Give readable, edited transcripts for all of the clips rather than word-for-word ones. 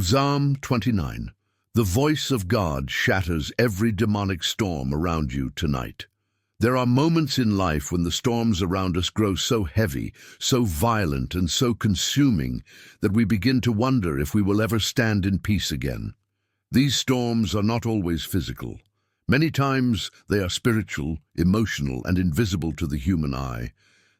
Psalm 29. The voice of God shatters every demonic storm around you tonight. There are moments in life when the storms around us grow so heavy, so violent, and so consuming that we begin to wonder if we will ever stand in peace again. These storms are not always physical. Many times they are spiritual, emotional, and invisible to the human eye.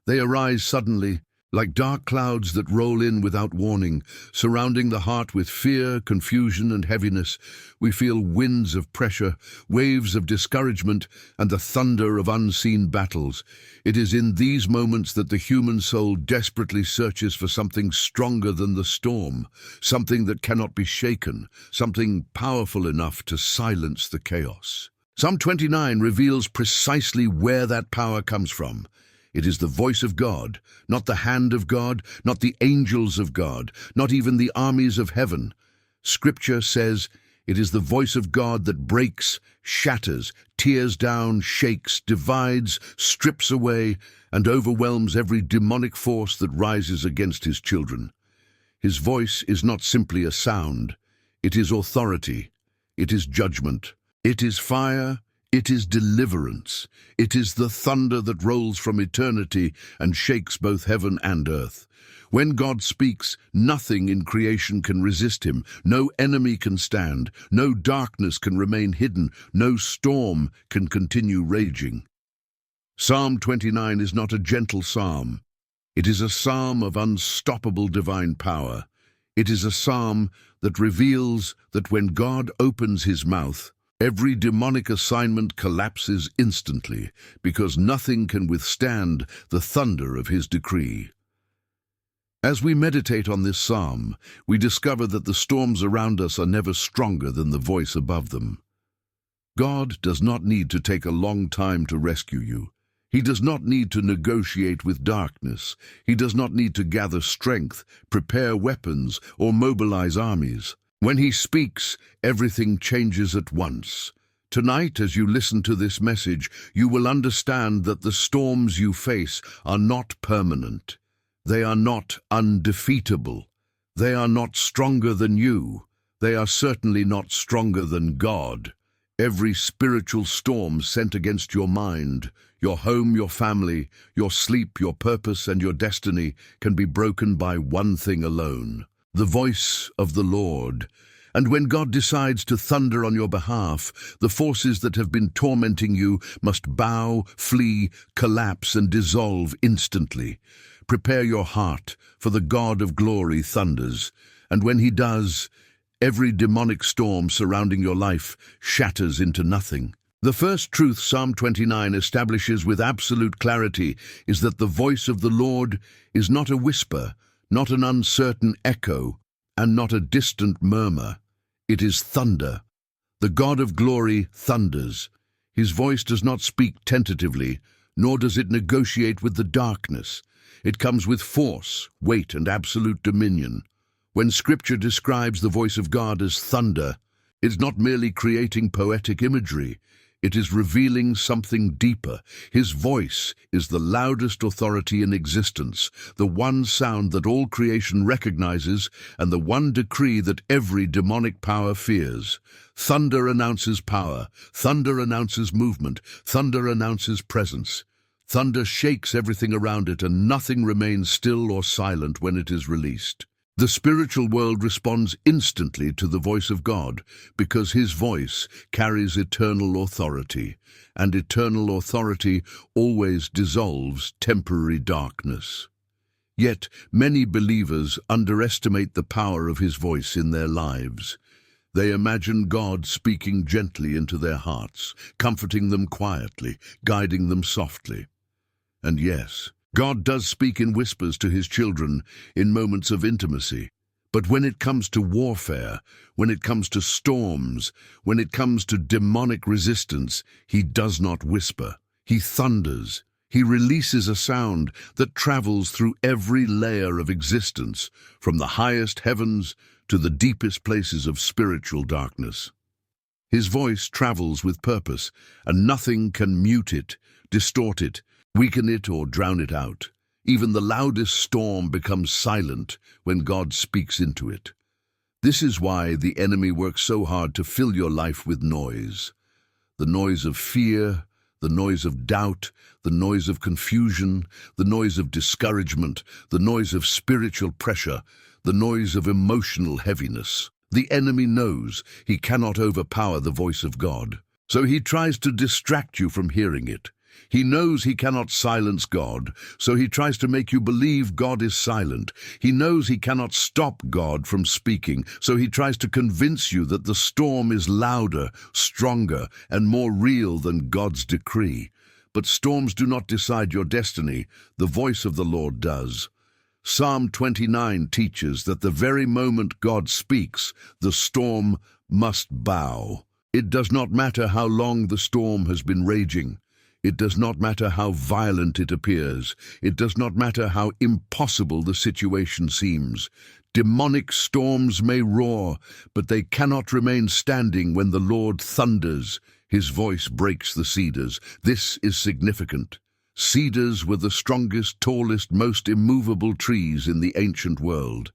They arise suddenly, like dark clouds that roll in without warning, surrounding the heart with fear, confusion, and heaviness. We feel winds of pressure, waves of discouragement, and the thunder of unseen battles. It is in these moments that the human soul desperately searches for something stronger than the storm, something that cannot be shaken, something powerful enough to silence the chaos. Psalm 29 reveals precisely where that power comes from. It is the voice of God, not the hand of God, not the angels of God, not even the armies of heaven. Scripture says it is the voice of God that breaks, shatters, tears down, shakes, divides, strips away, and overwhelms every demonic force that rises against his children. His voice is not simply a sound. It is authority. It is judgment. It is fire. It is deliverance. It is the thunder that rolls from eternity and shakes both heaven and earth. When God speaks, nothing in creation can resist him. No enemy can stand. No darkness can remain hidden. No storm can continue raging. Psalm 29 is not a gentle psalm. It is a psalm of unstoppable divine power. It is a psalm that reveals that when God opens his mouth, every demonic assignment collapses instantly, because nothing can withstand the thunder of his decree. As we meditate on this psalm, we discover that the storms around us are never stronger than the voice above them. God does not need to take a long time to rescue you. He does not need to negotiate with darkness. He does not need to gather strength, prepare weapons, or mobilize armies. When he speaks, everything changes at once. Tonight, as you listen to this message, you will understand that the storms you face are not permanent. They are not undefeatable. They are not stronger than you. They are certainly not stronger than God. Every spiritual storm sent against your mind, your home, your family, your sleep, your purpose, and your destiny can be broken by one thing alone: the voice of the Lord. And when God decides to thunder on your behalf, the forces that have been tormenting you must bow, flee, collapse, and dissolve instantly. Prepare your heart, for the God of glory thunders, and when he does, every demonic storm surrounding your life shatters into nothing. The first truth Psalm 29 establishes with absolute clarity is that the voice of the Lord is not a whisper, not an uncertain echo, and not a distant murmur. It is thunder. The God of glory thunders. His voice does not speak tentatively, nor does it negotiate with the darkness. It comes with force, weight, and absolute dominion. When Scripture describes the voice of God as thunder, it's not merely creating poetic imagery. It is revealing something deeper. His voice is the loudest authority in existence, the one sound that all creation recognizes, and the one decree that every demonic power fears. Thunder announces power. Thunder announces movement. Thunder announces presence. Thunder shakes everything around it, and nothing remains still or silent when it is released. The spiritual world responds instantly to the voice of God because his voice carries eternal authority, and eternal authority always dissolves temporary darkness. Yet many believers underestimate the power of his voice in their lives. They imagine God speaking gently into their hearts, comforting them quietly, guiding them softly. And yes, God does speak in whispers to his children in moments of intimacy. But when it comes to warfare, when it comes to storms, when it comes to demonic resistance, he does not whisper. He thunders. He releases a sound that travels through every layer of existence, from the highest heavens to the deepest places of spiritual darkness. His voice travels with purpose, and nothing can mute it, distort it, weaken it, or drown it out. Even the loudest storm becomes silent when God speaks into it. This is why the enemy works so hard to fill your life with noise. The noise of fear, the noise of doubt, the noise of confusion, the noise of discouragement, the noise of spiritual pressure, the noise of emotional heaviness. The enemy knows he cannot overpower the voice of God, so he tries to distract you from hearing it. He knows he cannot silence God, so he tries to make you believe God is silent. He knows he cannot stop God from speaking, so he tries to convince you that the storm is louder, stronger, and more real than God's decree. But storms do not decide your destiny. The voice of the Lord does. Psalm 29 teaches that the very moment God speaks, the storm must bow. It does not matter how long the storm has been raging. It does not matter how violent it appears. It does not matter how impossible the situation seems. Demonic storms may roar, but they cannot remain standing when the Lord thunders. His voice breaks the cedars. This is significant. Cedars were the strongest, tallest, most immovable trees in the ancient world.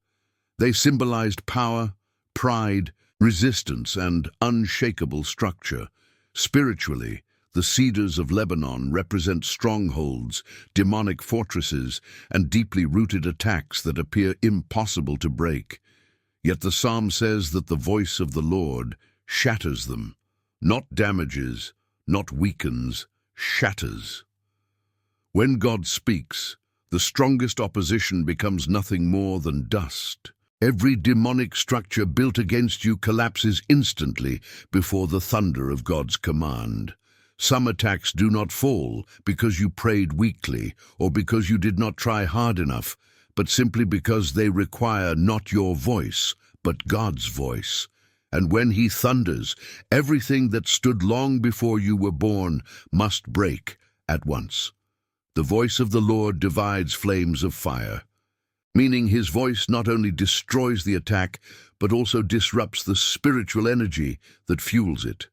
They symbolized power, pride, resistance, and unshakable structure. Spiritually, the cedars of Lebanon represent strongholds, demonic fortresses, and deeply rooted attacks that appear impossible to break. Yet the psalm says that the voice of the Lord shatters them. Not damages, not weakens, shatters. When God speaks, the strongest opposition becomes nothing more than dust. Every demonic structure built against you collapses instantly before the thunder of God's command. Some attacks do not fall because you prayed weakly or because you did not try hard enough, but simply because they require not your voice, but God's voice. And when He thunders, everything that stood long before you were born must break at once. The voice of the Lord divides flames of fire, meaning His voice not only destroys the attack, but also disrupts the spiritual energy that fuels it.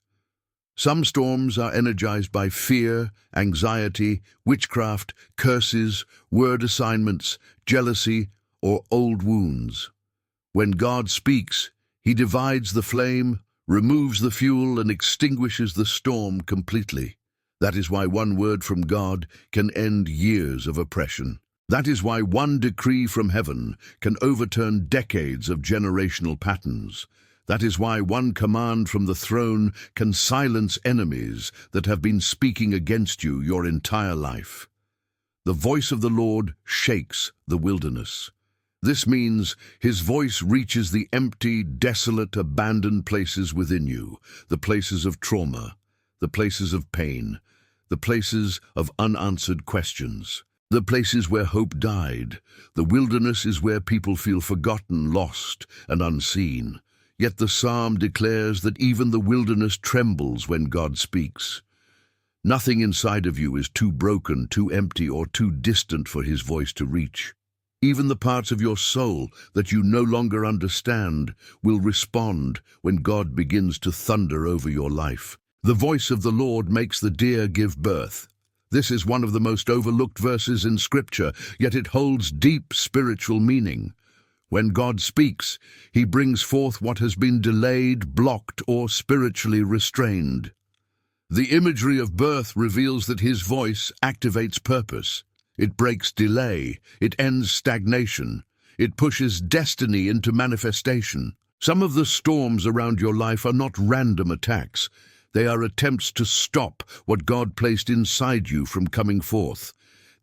Some storms are energized by fear, anxiety, witchcraft, curses, word assignments, jealousy, or old wounds. When God speaks, He divides the flame, removes the fuel, and extinguishes the storm completely. That is why one word from God can end years of oppression. That is why one decree from heaven can overturn decades of generational patterns. That is why one command from the throne can silence enemies that have been speaking against you your entire life. The voice of the Lord shakes the wilderness. This means His voice reaches the empty, desolate, abandoned places within you, the places of trauma, the places of pain, the places of unanswered questions, the places where hope died. The wilderness is where people feel forgotten, lost, and unseen. Yet the psalm declares that even the wilderness trembles when God speaks. Nothing inside of you is too broken, too empty, or too distant for His voice to reach. Even the parts of your soul that you no longer understand will respond when God begins to thunder over your life. The voice of the Lord makes the deer give birth. This is one of the most overlooked verses in Scripture, yet it holds deep spiritual meaning. When God speaks, He brings forth what has been delayed, blocked, or spiritually restrained. The imagery of birth reveals that His voice activates purpose. It breaks delay. It ends stagnation. It pushes destiny into manifestation. Some of the storms around your life are not random attacks. They are attempts to stop what God placed inside you from coming forth.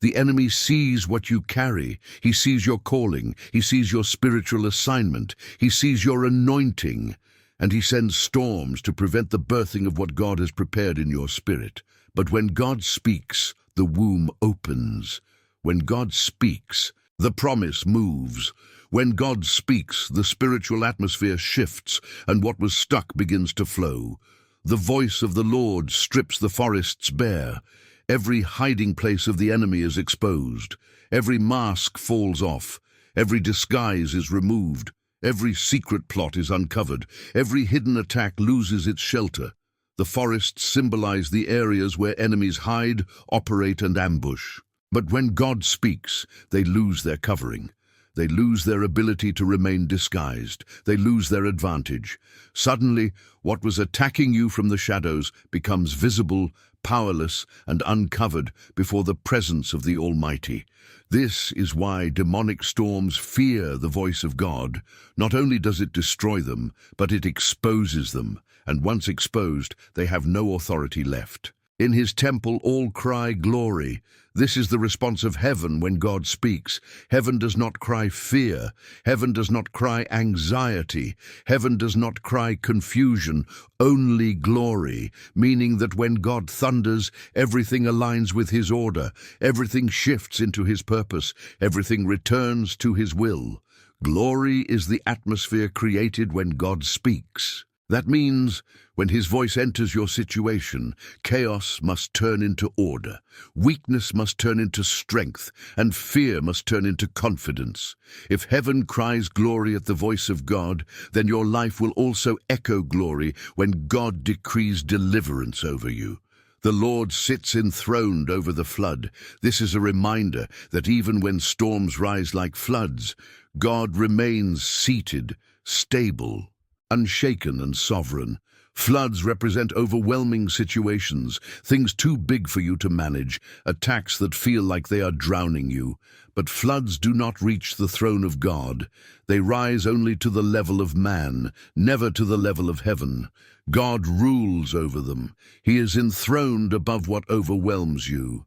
The enemy sees what you carry. He sees your calling. He sees your spiritual assignment. He sees your anointing. And he sends storms to prevent the birthing of what God has prepared in your spirit. But when God speaks, the womb opens. When God speaks, the promise moves. When God speaks, the spiritual atmosphere shifts, and what was stuck begins to flow. The voice of the Lord strips the forests bare. Every hiding place of the enemy is exposed. Every mask falls off. Every disguise is removed. Every secret plot is uncovered. Every hidden attack loses its shelter. The forests symbolize the areas where enemies hide, operate, and ambush. But when God speaks, they lose their covering. They lose their ability to remain disguised. They lose their advantage. Suddenly, what was attacking you from the shadows becomes visible, powerless, and uncovered before the presence of the Almighty. This is why demonic storms fear the voice of God. Not only does it destroy them, but it exposes them, and once exposed, they have no authority left. In his temple all cry glory. This is the response of heaven when God speaks. Heaven does not cry fear. Heaven does not cry anxiety. Heaven does not cry confusion, only glory, meaning that when God thunders, everything aligns with his order, everything shifts into his purpose, everything returns to his will. Glory is the atmosphere created when God speaks. That means when his voice enters your situation, chaos must turn into order, weakness must turn into strength, and fear must turn into confidence. If heaven cries glory at the voice of God, then your life will also echo glory when God decrees deliverance over you. The Lord sits enthroned over the flood. This is a reminder that even when storms rise like floods, God remains seated, stable, unshaken and sovereign. Floods represent overwhelming situations, things too big for you to manage, attacks that feel like they are drowning you. But floods do not reach the throne of God. They rise only to the level of man, never to the level of heaven. God rules over them. He is enthroned above what overwhelms you.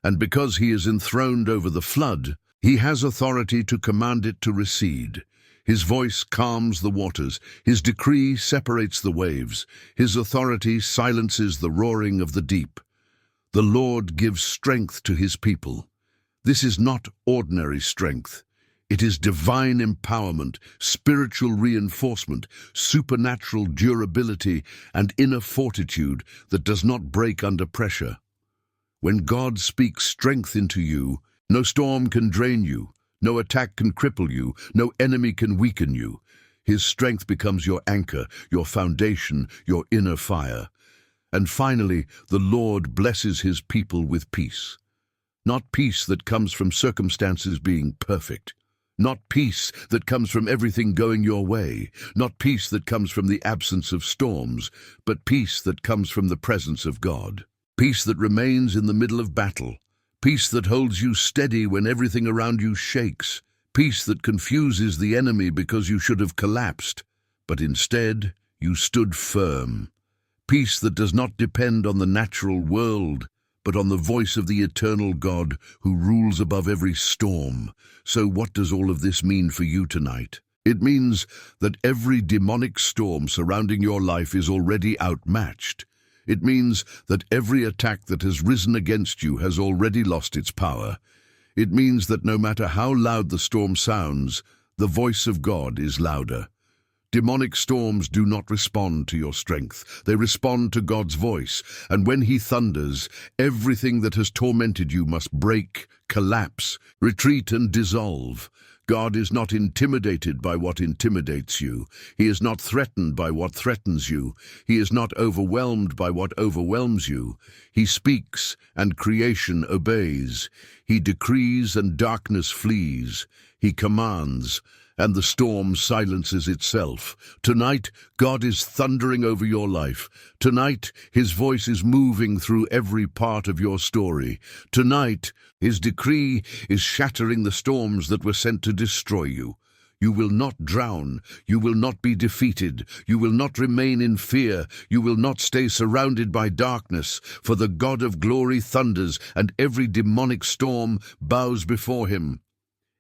And because he is enthroned over the flood, he has authority to command it to recede. His voice calms the waters. His decree separates the waves. His authority silences the roaring of the deep. The Lord gives strength to his people. This is not ordinary strength. It is divine empowerment, spiritual reinforcement, supernatural durability, and inner fortitude that does not break under pressure. When God speaks strength into you, no storm can drain you. No attack can cripple you, no enemy can weaken you. His strength becomes your anchor, your foundation, your inner fire. And finally, the Lord blesses his people with peace. Not peace that comes from circumstances being perfect. Not peace that comes from everything going your way. Not peace that comes from the absence of storms, but peace that comes from the presence of God. Peace that remains in the middle of battle. Peace that holds you steady when everything around you shakes. Peace that confuses the enemy because you should have collapsed, but instead you stood firm. Peace that does not depend on the natural world, but on the voice of the eternal God who rules above every storm. So what does all of this mean for you tonight? It means that every demonic storm surrounding your life is already outmatched. It means that every attack that has risen against you has already lost its power. It means that no matter how loud the storm sounds, the voice of God is louder. Demonic storms do not respond to your strength. They respond to God's voice. And when he thunders, everything that has tormented you must break, collapse, retreat, and dissolve. God is not intimidated by what intimidates you. He is not threatened by what threatens you. He is not overwhelmed by what overwhelms you. He speaks, and creation obeys. He decrees, and darkness flees. He commands, and the storm silences itself. Tonight, God is thundering over your life. Tonight, his voice is moving through every part of your story. Tonight, his decree is shattering the storms that were sent to destroy you. You will not drown. You will not be defeated. You will not remain in fear. You will not stay surrounded by darkness, for the God of glory thunders, and every demonic storm bows before him.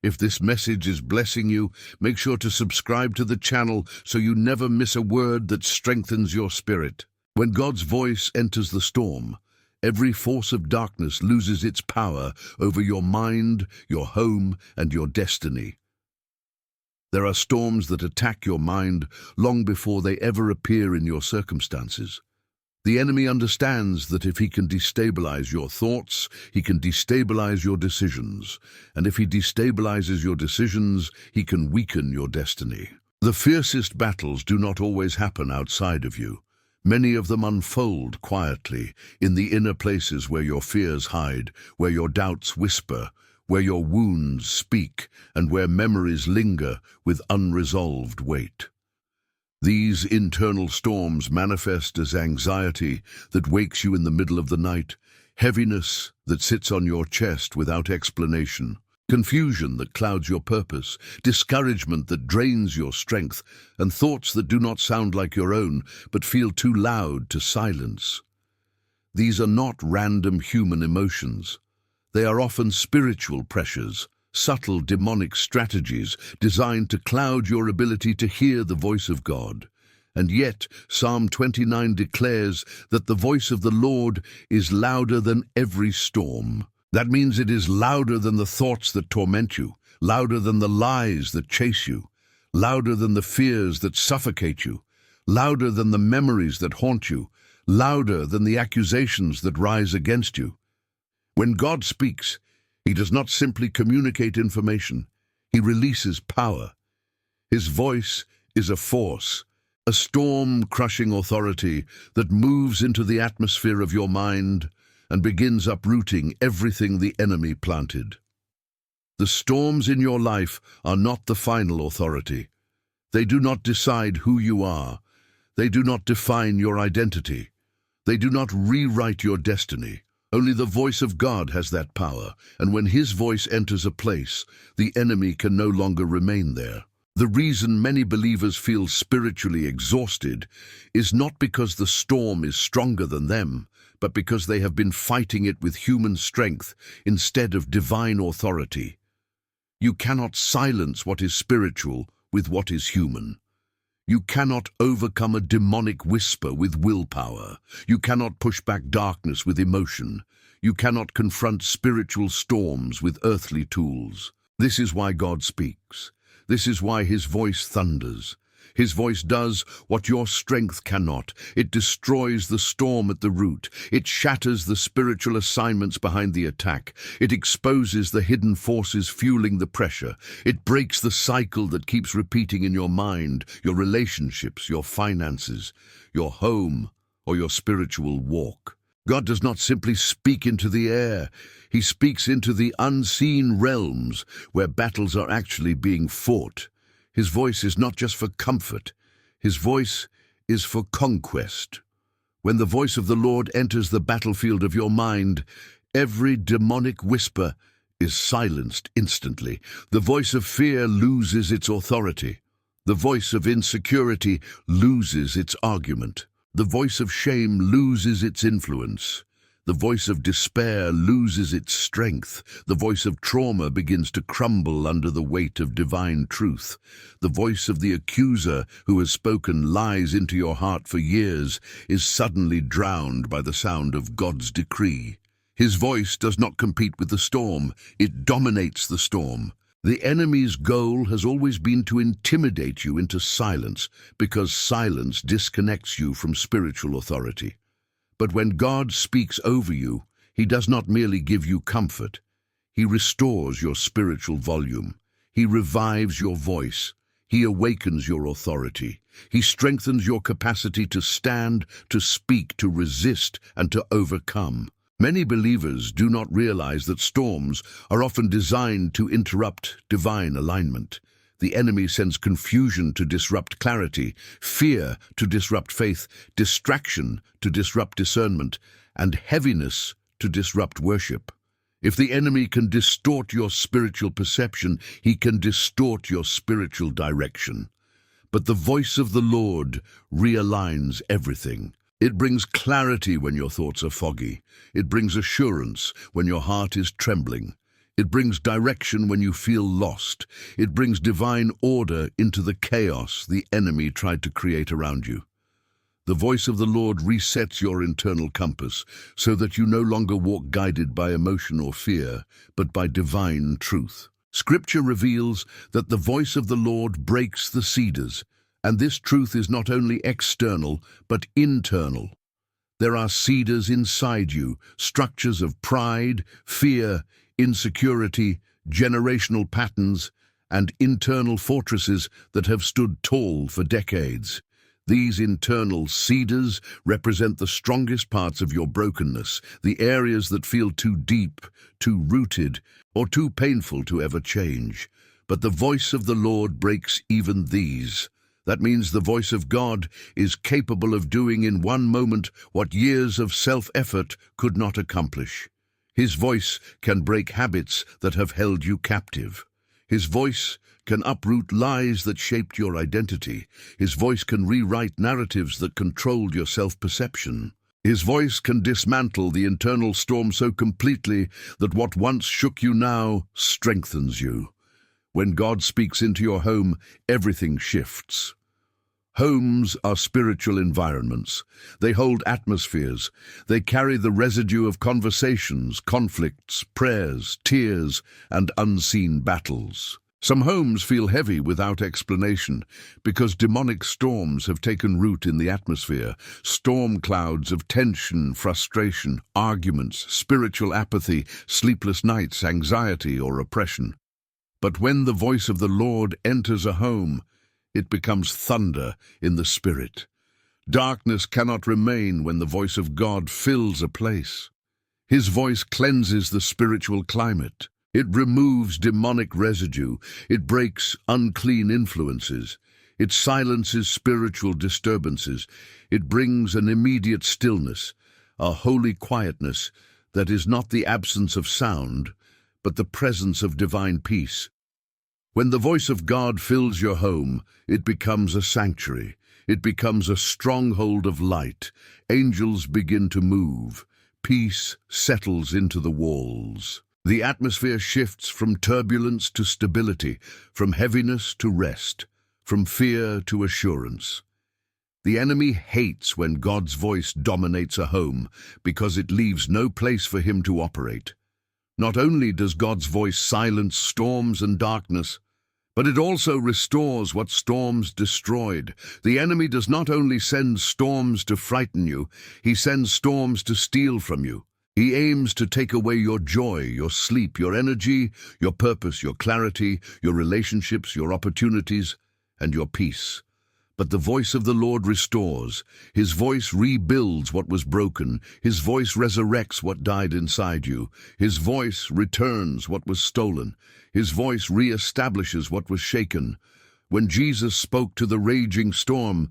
If this message is blessing you, make sure to subscribe to the channel so you never miss a word that strengthens your spirit. When God's voice enters the storm, every force of darkness loses its power over your mind, your home, and your destiny. There are storms that attack your mind long before they ever appear in your circumstances. The enemy understands that if he can destabilize your thoughts, he can destabilize your decisions. And if he destabilizes your decisions, he can weaken your destiny. The fiercest battles do not always happen outside of you. Many of them unfold quietly, in the inner places where your fears hide, where your doubts whisper, where your wounds speak and where memories linger with unresolved weight. These internal storms manifest as anxiety that wakes you in the middle of the night, heaviness that sits on your chest without explanation, confusion that clouds your purpose, discouragement that drains your strength, and thoughts that do not sound like your own but feel too loud to silence. These are not random human emotions. They are often spiritual pressures, subtle demonic strategies designed to cloud your ability to hear the voice of God. And yet, Psalm 29 declares that the voice of the Lord is louder than every storm. That means it is louder than the thoughts that torment you, louder than the lies that chase you, louder than the fears that suffocate you, louder than the memories that haunt you, louder than the accusations that rise against you. When God speaks, He does not simply communicate information, He releases power. His voice is a force, a storm-crushing authority that moves into the atmosphere of your mind and begins uprooting everything the enemy planted. The storms in your life are not the final authority. They do not decide who you are. They do not define your identity. They do not rewrite your destiny. Only the voice of God has that power, and when His voice enters a place, the enemy can no longer remain there. The reason many believers feel spiritually exhausted is not because the storm is stronger than them, but because they have been fighting it with human strength instead of divine authority. You cannot silence what is spiritual with what is human. You cannot overcome a demonic whisper with willpower. You cannot push back darkness with emotion. You cannot confront spiritual storms with earthly tools. This is why God speaks. This is why His voice thunders. His voice does what your strength cannot. It destroys the storm at the root. It shatters the spiritual assignments behind the attack. It exposes the hidden forces fueling the pressure. It breaks the cycle that keeps repeating in your mind, your relationships, your finances, your home, or your spiritual walk. God does not simply speak into the air. He speaks into the unseen realms where battles are actually being fought. His voice is not just for comfort. His voice is for conquest. When the voice of the Lord enters the battlefield of your mind, every demonic whisper is silenced instantly. The voice of fear loses its authority. The voice of insecurity loses its argument. The voice of shame loses its influence. The voice of despair loses its strength. The voice of trauma begins to crumble under the weight of divine truth. The voice of the accuser who has spoken lies into your heart for years is suddenly drowned by the sound of God's decree. His voice does not compete with the storm. It dominates the storm. The enemy's goal has always been to intimidate you into silence, because silence disconnects you from spiritual authority. But when God speaks over you, He does not merely give you comfort. He restores your spiritual volume. He revives your voice. He awakens your authority. He strengthens your capacity to stand, to speak, to resist, and to overcome. Many believers do not realize that storms are often designed to interrupt divine alignment. The enemy sends confusion to disrupt clarity, fear to disrupt faith, distraction to disrupt discernment, and heaviness to disrupt worship. If the enemy can distort your spiritual perception, he can distort your spiritual direction. But the voice of the Lord realigns everything. It brings clarity when your thoughts are foggy. It brings assurance when your heart is trembling. It brings direction when you feel lost. It brings divine order into the chaos the enemy tried to create around you. The voice of the Lord resets your internal compass so that you no longer walk guided by emotion or fear, but by divine truth. Scripture reveals that the voice of the Lord breaks the cedars, and this truth is not only external, but internal. There are cedars inside you, structures of pride, fear, insecurity, generational patterns, and internal fortresses that have stood tall for decades. These internal cedars represent the strongest parts of your brokenness, the areas that feel too deep, too rooted, or too painful to ever change. But the voice of the Lord breaks even these. That means the voice of God is capable of doing in one moment what years of self-effort could not accomplish. His voice can break habits that have held you captive. His voice can uproot lies that shaped your identity. His voice can rewrite narratives that controlled your self-perception. His voice can dismantle the internal storm so completely that what once shook you now strengthens you. When God speaks into your home, everything shifts. Homes are spiritual environments. They hold atmospheres. They carry the residue of conversations, conflicts, prayers, tears, and unseen battles. Some homes feel heavy without explanation because demonic storms have taken root in the atmosphere. Storm clouds of tension, frustration, arguments, spiritual apathy, sleepless nights, anxiety, or oppression. But when the voice of the Lord enters a home, it becomes thunder in the spirit. Darkness cannot remain when the voice of God fills a place. His voice cleanses the spiritual climate. It removes demonic residue. It breaks unclean influences. It silences spiritual disturbances. It brings an immediate stillness, a holy quietness that is not the absence of sound, but the presence of divine peace. When the voice of God fills your home, it becomes a sanctuary. It becomes a stronghold of light. Angels begin to move. Peace settles into the walls. The atmosphere shifts from turbulence to stability, from heaviness to rest, from fear to assurance. The enemy hates when God's voice dominates a home because it leaves no place for him to operate. Not only does God's voice silence storms and darkness, but it also restores what storms destroyed. The enemy does not only send storms to frighten you, he sends storms to steal from you. He aims to take away your joy, your sleep, your energy, your purpose, your clarity, your relationships, your opportunities, and your peace. But the voice of the Lord restores. His voice rebuilds what was broken. His voice resurrects what died inside you. His voice returns what was stolen. His voice reestablishes what was shaken. When Jesus spoke to the raging storm,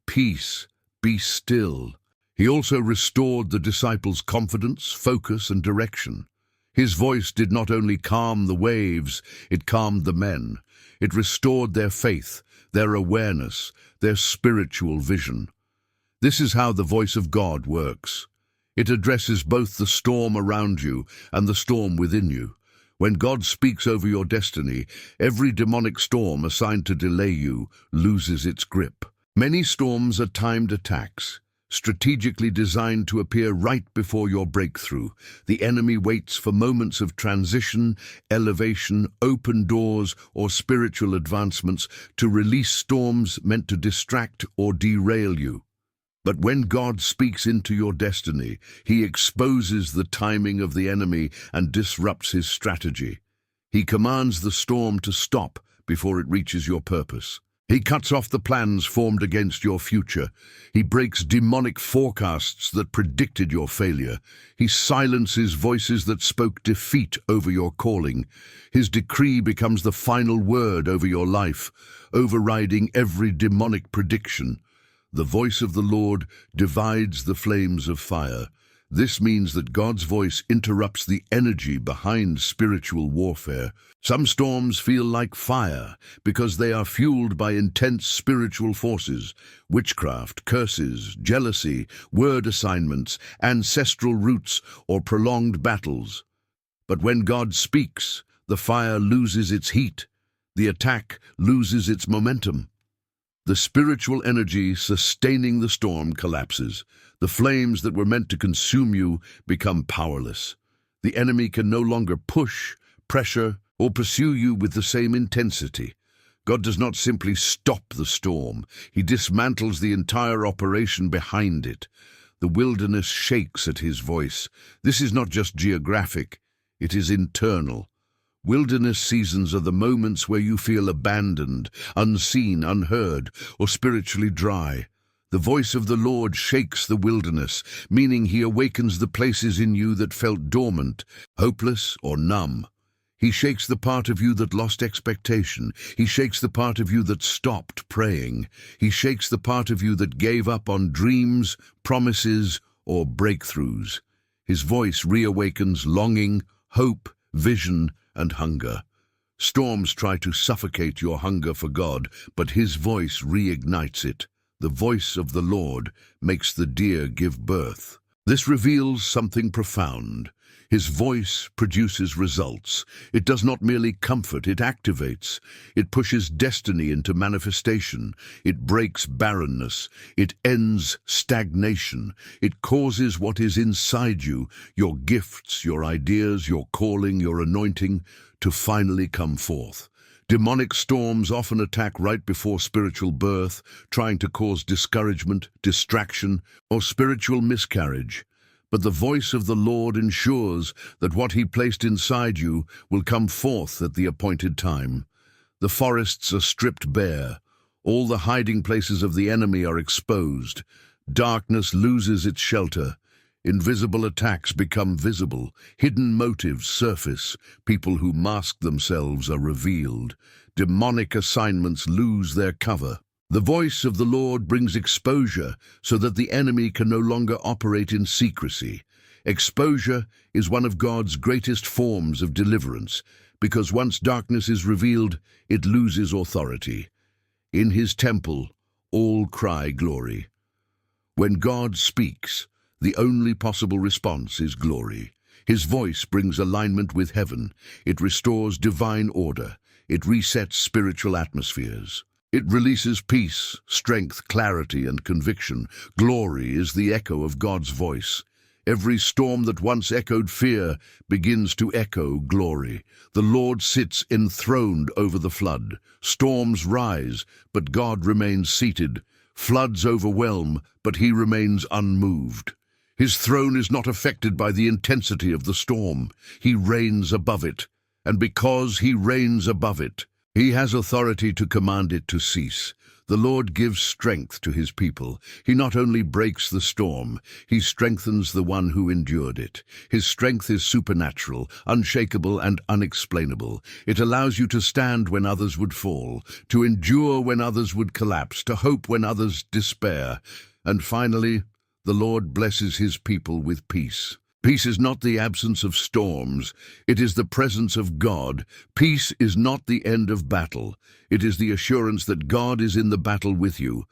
"Peace, be still," he also restored the disciples' confidence, focus, and direction. His voice did not only calm the waves, it calmed the men. It restored their faith, their awareness, their spiritual vision. This is how the voice of God works. It addresses both the storm around you and the storm within you. When God speaks over your destiny, every demonic storm assigned to delay you loses its grip. Many storms are timed attacks, strategically designed to appear right before your breakthrough. The enemy waits for moments of transition, elevation, open doors, or spiritual advancements to release storms meant to distract or derail you. But when God speaks into your destiny, he exposes the timing of the enemy and disrupts his strategy. He commands the storm to stop before it reaches your purpose. He cuts off the plans formed against your future. He breaks demonic forecasts that predicted your failure. He silences voices that spoke defeat over your calling. His decree becomes the final word over your life, overriding every demonic prediction. The voice of the Lord divides the flames of fire. This means that God's voice interrupts the energy behind spiritual warfare. Some storms feel like fire because they are fueled by intense spiritual forces, witchcraft, curses, jealousy, word assignments, ancestral roots, or prolonged battles. But when God speaks, the fire loses its heat. The attack loses its momentum. The spiritual energy sustaining the storm collapses. The flames that were meant to consume you become powerless. The enemy can no longer push, pressure, or pursue you with the same intensity. God does not simply stop the storm. He dismantles the entire operation behind it. The wilderness shakes at his voice. This is not just geographic, it is internal. Wilderness seasons are the moments where you feel abandoned, unseen, unheard, or spiritually dry. The voice of the Lord shakes the wilderness, meaning he awakens the places in you that felt dormant, hopeless, or numb. He shakes the part of you that lost expectation. He shakes the part of you that stopped praying. He shakes the part of you that gave up on dreams, promises, or breakthroughs. His voice reawakens longing, hope, vision, and hunger. Storms try to suffocate your hunger for God, but his voice reignites it. The voice of the Lord makes the deer give birth. This reveals something profound. His voice produces results. It does not merely comfort, it activates. It pushes destiny into manifestation. It breaks barrenness. It ends stagnation. It causes what is inside you, your gifts, your ideas, your calling, your anointing, to finally come forth. Demonic storms often attack right before spiritual birth, trying to cause discouragement, distraction, or spiritual miscarriage. But the voice of the Lord ensures that what he placed inside you will come forth at the appointed time. The forests are stripped bare. All the hiding places of the enemy are exposed. Darkness loses its shelter. Invisible attacks become visible. Hidden motives surface. People who mask themselves are revealed. Demonic assignments lose their cover. The voice of the Lord brings exposure so that the enemy can no longer operate in secrecy. Exposure is one of God's greatest forms of deliverance, because once darkness is revealed, it loses authority. In his temple, all cry glory. When God speaks, the only possible response is glory. His voice brings alignment with heaven. It restores divine order. It resets spiritual atmospheres. It releases peace, strength, clarity, and conviction. Glory is the echo of God's voice. Every storm that once echoed fear begins to echo glory. The Lord sits enthroned over the flood. Storms rise, but God remains seated. Floods overwhelm, but he remains unmoved. His throne is not affected by the intensity of the storm. He reigns above it, and because he reigns above it, he has authority to command it to cease. The Lord gives strength to his people. He not only breaks the storm, he strengthens the one who endured it. His strength is supernatural, unshakable, and unexplainable. It allows you to stand when others would fall, to endure when others would collapse, to hope when others despair. And finally, the Lord blesses his people with peace. Peace is not the absence of storms, it is the presence of God. Peace is not the end of battle, it is the assurance that God is in the battle with you.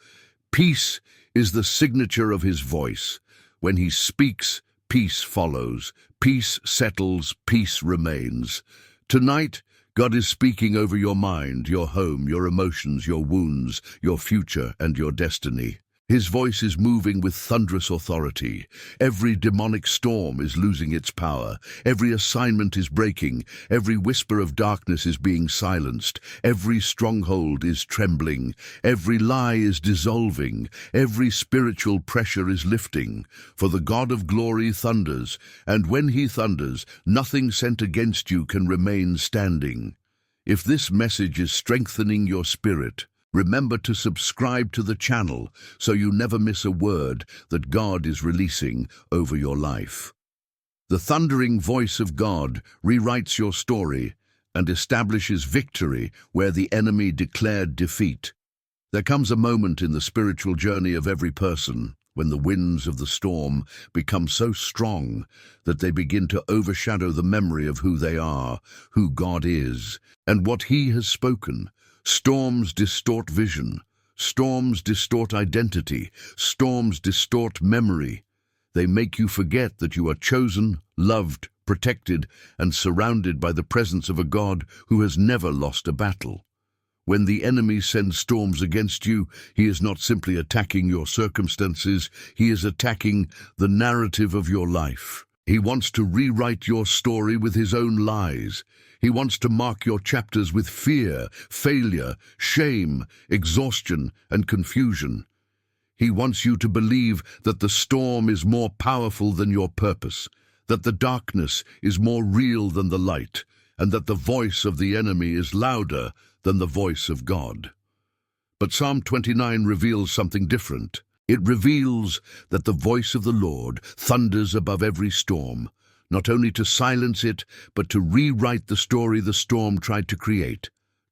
Peace is the signature of his voice. When he speaks, peace follows. Peace settles, peace remains. Tonight, God is speaking over your mind, your home, your emotions, your wounds, your future, and your destiny. His voice is moving with thunderous authority. Every demonic storm is losing its power. Every assignment is breaking. Every whisper of darkness is being silenced. Every stronghold is trembling. Every lie is dissolving. Every spiritual pressure is lifting. For the God of glory thunders, and when he thunders, nothing sent against you can remain standing. If this message is strengthening your spirit, remember to subscribe to the channel so you never miss a word that God is releasing over your life. The thundering voice of God rewrites your story and establishes victory where the enemy declared defeat. There comes a moment in the spiritual journey of every person when the winds of the storm become so strong that they begin to overshadow the memory of who they are, who God is, and what he has spoken. Storms distort vision. Storms distort identity. Storms distort memory. They make you forget that you are chosen, loved, protected, and surrounded by the presence of a God who has never lost a battle. When the enemy sends storms against you, he is not simply attacking your circumstances, he is attacking the narrative of your life. He wants to rewrite your story with his own lies. He wants to mark your chapters with fear, failure, shame, exhaustion, and confusion. He wants you to believe that the storm is more powerful than your purpose, that the darkness is more real than the light, and that the voice of the enemy is louder than the voice of God. But Psalm 29 reveals something different. It reveals that the voice of the Lord thunders above every storm, not only to silence it, but to rewrite the story the storm tried to create.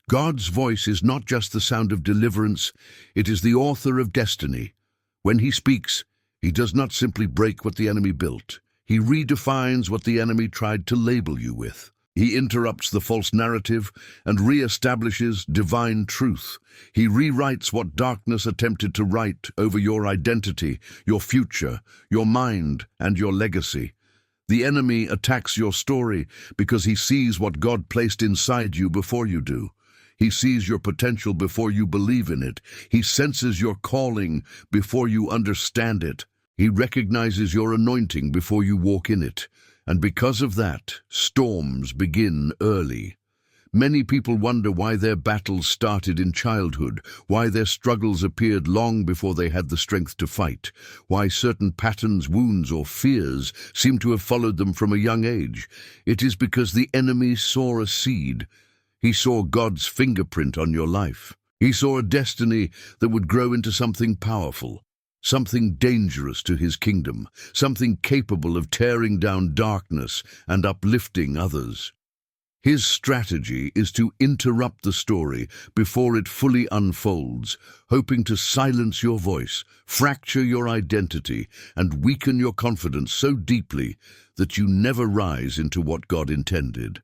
God's voice is not just the sound of deliverance, it is the author of destiny. When he speaks, he does not simply break what the enemy built. He redefines what the enemy tried to label you with. He interrupts the false narrative and reestablishes divine truth. He rewrites what darkness attempted to write over your identity, your future, your mind, and your legacy. The enemy attacks your story because he sees what God placed inside you before you do. He sees your potential before you believe in it. He senses your calling before you understand it. He recognizes your anointing before you walk in it. And because of that, storms begin early. Many people wonder why their battles started in childhood, why their struggles appeared long before they had the strength to fight, why certain patterns, wounds, or fears seem to have followed them from a young age. It is because the enemy saw a seed. He saw God's fingerprint on your life. He saw a destiny that would grow into something powerful, something dangerous to his kingdom, something capable of tearing down darkness and uplifting others. His strategy is to interrupt the story before it fully unfolds, hoping to silence your voice, fracture your identity, and weaken your confidence so deeply that you never rise into what God intended.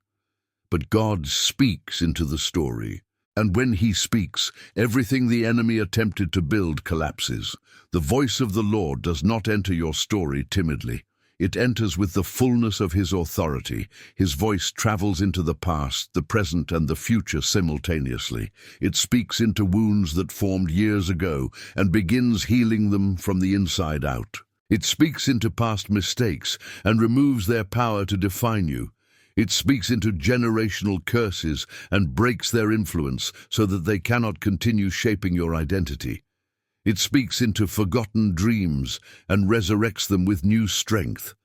But God speaks into the story. And when he speaks, everything the enemy attempted to build collapses. The voice of the Lord does not enter your story timidly. It enters with the fullness of his authority. His voice travels into the past, the present, and the future simultaneously. It speaks into wounds that formed years ago and begins healing them from the inside out. It speaks into past mistakes and removes their power to define you. It speaks into generational curses and breaks their influence so that they cannot continue shaping your identity. It speaks into forgotten dreams and resurrects them with new strength.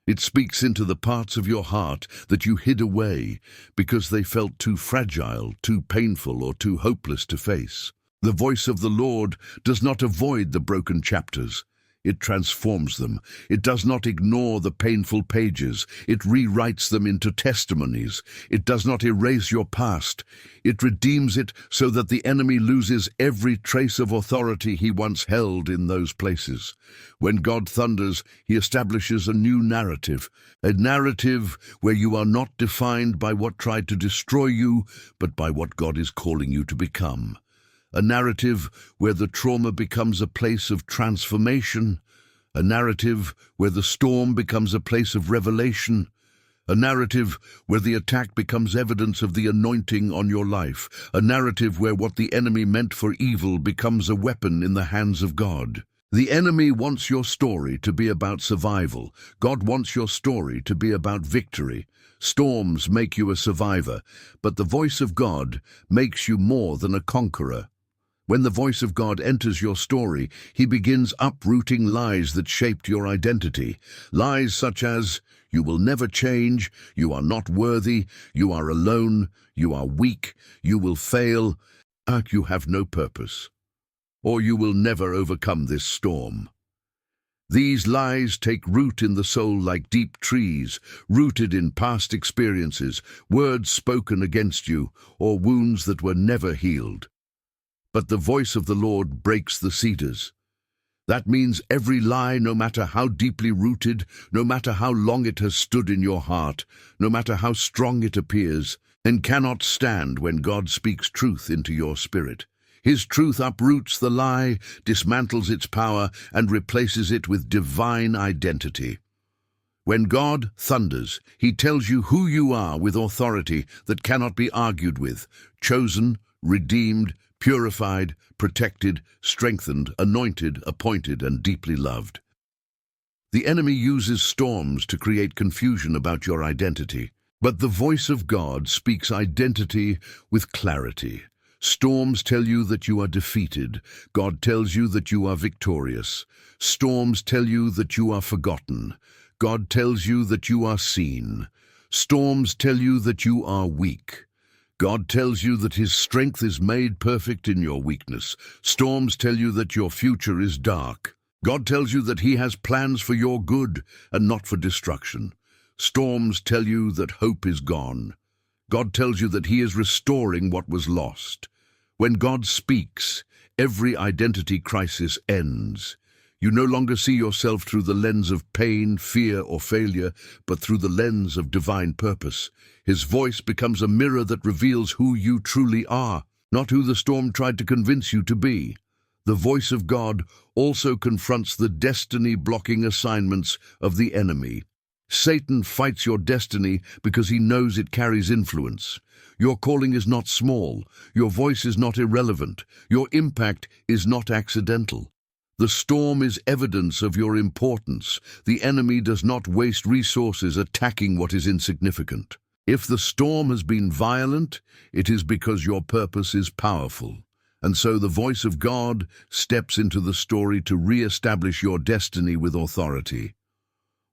It speaks into the parts of your heart that you hid away because they felt too fragile, too painful, or too hopeless to face. The voice of the Lord does not avoid the broken chapters. It transforms them. It does not ignore the painful pages. It rewrites them into testimonies. It does not erase your past. It redeems it so that the enemy loses every trace of authority he once held in those places. When God thunders, he establishes a new narrative, a narrative where you are not defined by what tried to destroy you, but by what God is calling you to become. A narrative where the trauma becomes a place of transformation, a narrative where the storm becomes a place of revelation, a narrative where the attack becomes evidence of the anointing on your life, a narrative where what the enemy meant for evil becomes a weapon in the hands of God. The enemy wants your story to be about survival. God wants your story to be about victory. Storms make you a survivor, but the voice of God makes you more than a conqueror. When the voice of God enters your story, he begins uprooting lies that shaped your identity. Lies such as, you will never change, you are not worthy, you are alone, you are weak, you will fail, you have no purpose, or you will never overcome this storm. These lies take root in the soul like deep trees, rooted in past experiences, words spoken against you, or wounds that were never healed. But the voice of the Lord breaks the cedars. That means every lie, no matter how deeply rooted, no matter how long it has stood in your heart, no matter how strong it appears, and cannot stand when God speaks truth into your spirit. His truth uproots the lie, dismantles its power, and replaces it with divine identity. When God thunders, he tells you who you are with authority that cannot be argued with, chosen, redeemed, purified, protected, strengthened, anointed, appointed, and deeply loved. The enemy uses storms to create confusion about your identity, but the voice of God speaks identity with clarity. Storms tell you that you are defeated. God tells you that you are victorious. Storms tell you that you are forgotten. God tells you that you are seen. Storms tell you that you are weak. God tells you that his strength is made perfect in your weakness. Storms tell you that your future is dark. God tells you that He has plans for your good and not for destruction. Storms tell you that hope is gone. God tells you that He is restoring what was lost. When God speaks, every identity crisis ends. You no longer see yourself through the lens of pain, fear, or failure, but through the lens of divine purpose. His voice becomes a mirror that reveals who you truly are, not who the storm tried to convince you to be. The voice of God also confronts the destiny-blocking assignments of the enemy. Satan fights your destiny because he knows it carries influence. Your calling is not small. Your voice is not irrelevant. Your impact is not accidental. The storm is evidence of your importance. The enemy does not waste resources attacking what is insignificant. If the storm has been violent, it is because your purpose is powerful. And so the voice of God steps into the story to re-establish your destiny with authority.